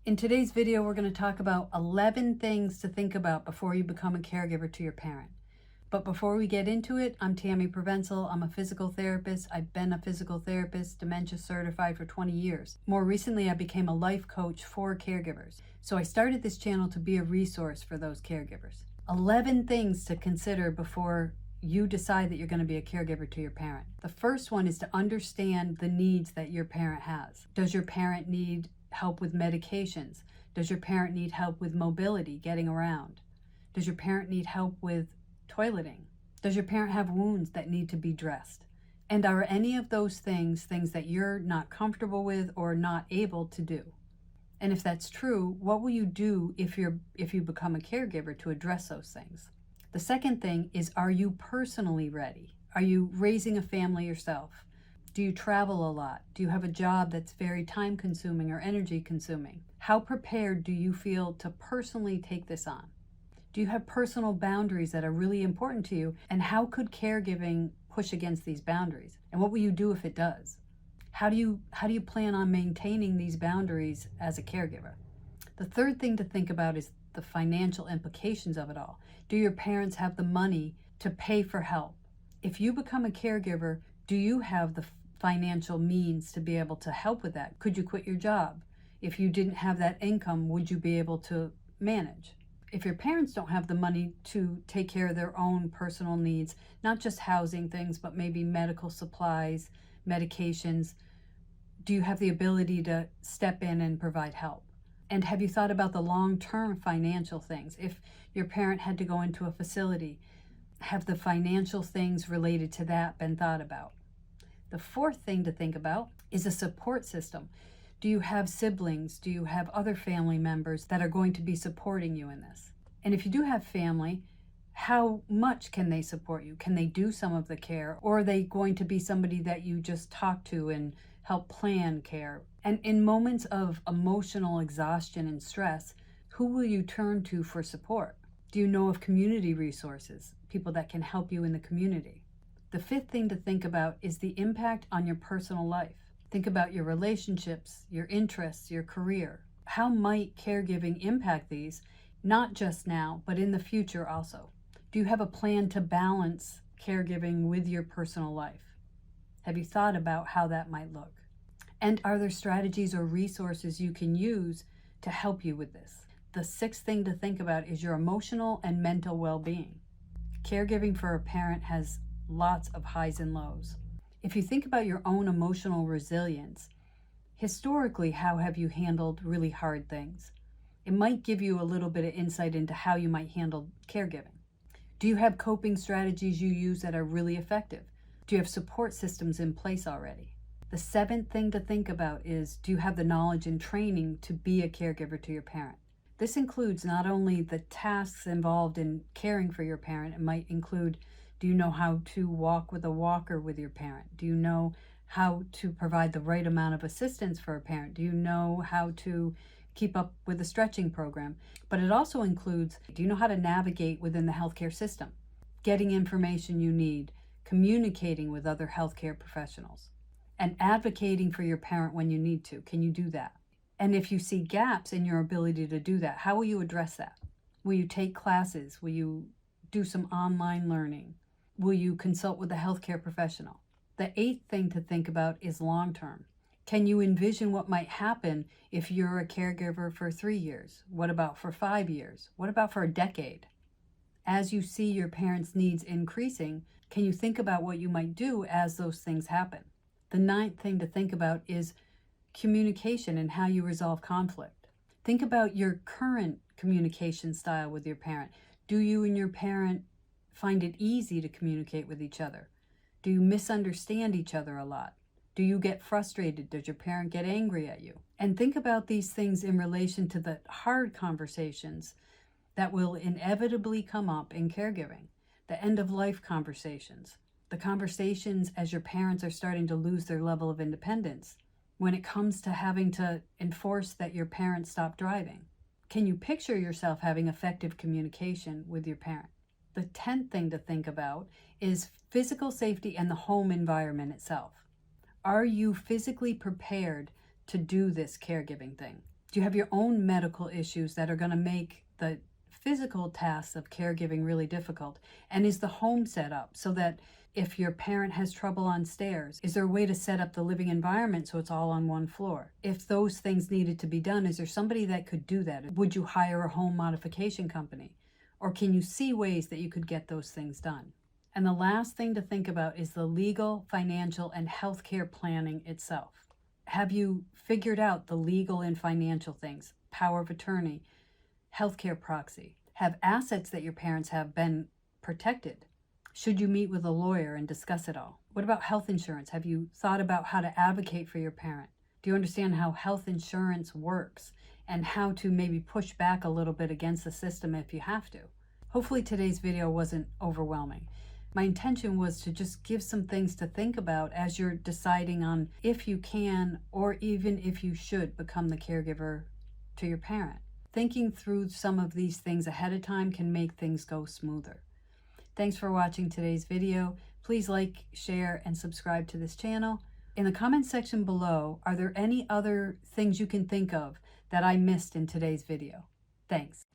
In today's video, we're going to talk about 11 things to think about before you become a caregiver to your parent. But before we get into it, I'm Tammy Provencal. I'm a physical therapist. I've been a physical therapist, dementia certified for 20 years. More recently, I became a life coach for caregivers. So I started this channel to be a resource for those caregivers. 11 things to consider before you decide that you're going to be a caregiver to your parent. The first one is to understand the needs that your parent has. Does your parent need help with medications? Does your parent need help with mobility, getting around? Does your parent need help with toileting? Does your parent have wounds that need to be dressed? And are any of those things that you're not comfortable with or not able to do? And if that's true, what will you do if you become a caregiver to address those things? The second thing is, are you personally ready? Are you raising a family yourself? Do you travel a lot? Do you have a job that's very time consuming or energy consuming? How prepared do you feel to personally take this on? Do you have personal boundaries that are really important to you? And how could caregiving push against these boundaries? And what will you do if it does? How do you plan on maintaining these boundaries as a caregiver? The third thing to think about is the financial implications of it all. Do your parents have the money to pay for help? If you become a caregiver, do you have the financial means to be able to help with that? Could you quit your job? If you didn't have that income, would you be able to manage? If your parents don't have the money to take care of their own personal needs, not just housing things, but maybe medical supplies, medications, do you have the ability to step in and provide help? And have you thought about the long-term financial things? If your parent had to go into a facility, have the financial things related to that been thought about? The fourth thing to think about is a support system. Do you have siblings? Do you have other family members that are going to be supporting you in this? And if you do have family, how much can they support you? Can they do some of the care? Or are they going to be somebody that you just talk to and help plan care? And in moments of emotional exhaustion and stress, who will you turn to for support? Do you know of community resources, people that can help you in the community? The fifth thing to think about is the impact on your personal life. Think about your relationships, your interests, your career. How might caregiving impact these, not just now, but in the future also? Do you have a plan to balance caregiving with your personal life? Have you thought about how that might look? And are there strategies or resources you can use to help you with this? The sixth thing to think about is your emotional and mental well-being. Caregiving for a parent has lots of highs and lows. If you think about your own emotional resilience, historically, how have you handled really hard things? It might give you a little bit of insight into how you might handle caregiving. Do you have coping strategies you use that are really effective? Do you have support systems in place already? The seventh thing to think about is, do you have the knowledge and training to be a caregiver to your parent? This includes not only the tasks involved in caring for your parent. It might include, do you know how to walk with a walker with your parent? Do you know how to provide the right amount of assistance for a parent? Do you know how to keep up with the stretching program? But it also includes, do you know how to navigate within the healthcare system? Getting information you need, communicating with other healthcare professionals, and advocating for your parent when you need to. Can you do that? And if you see gaps in your ability to do that, how will you address that? Will you take classes? Will you do some online learning? Will you consult with a healthcare professional? The eighth thing to think about is long-term. Can you envision what might happen if you're a caregiver for 3 years? What about for 5 years? What about for a decade? As you see your parents' needs increasing, can you think about what you might do as those things happen? The ninth thing to think about is communication and how you resolve conflict. Think about your current communication style with your parent. Do you and your parent find it easy to communicate with each other? Do you misunderstand each other a lot? Do you get frustrated? Does your parent get angry at you? And think about these things in relation to the hard conversations that will inevitably come up in caregiving, the end-of-life conversations, the conversations as your parents are starting to lose their level of independence, when it comes to having to enforce that your parents stop driving. Can you picture yourself having effective communication with your parent? The 10th thing to think about is physical safety and the home environment itself. Are you physically prepared to do this caregiving thing? Do you have your own medical issues that are going to make the physical tasks of caregiving really difficult? And is the home set up so that if your parent has trouble on stairs, is there a way to set up the living environment so it's all on one floor? If those things needed to be done, is there somebody that could do that? Would you hire a home modification company? Or can you see ways that you could get those things done? And the last thing to think about is the legal, financial, and healthcare planning itself. Have you figured out the legal and financial things? Power of attorney, healthcare proxy. Have assets that your parents have been protected? Should you meet with a lawyer and discuss it all? What about health insurance? Have you thought about how to advocate for your parent? Do you understand how health insurance works and how to maybe push back a little bit against the system if you have to? Hopefully today's video wasn't overwhelming. My intention was to just give some things to think about as you're deciding on if you can or even if you should become the caregiver to your parent. Thinking through some of these things ahead of time can make things go smoother. Thanks for watching today's video. Please like, share, and subscribe to this channel. In the comment section below, are there any other things you can think of that I missed in today's video? Thanks.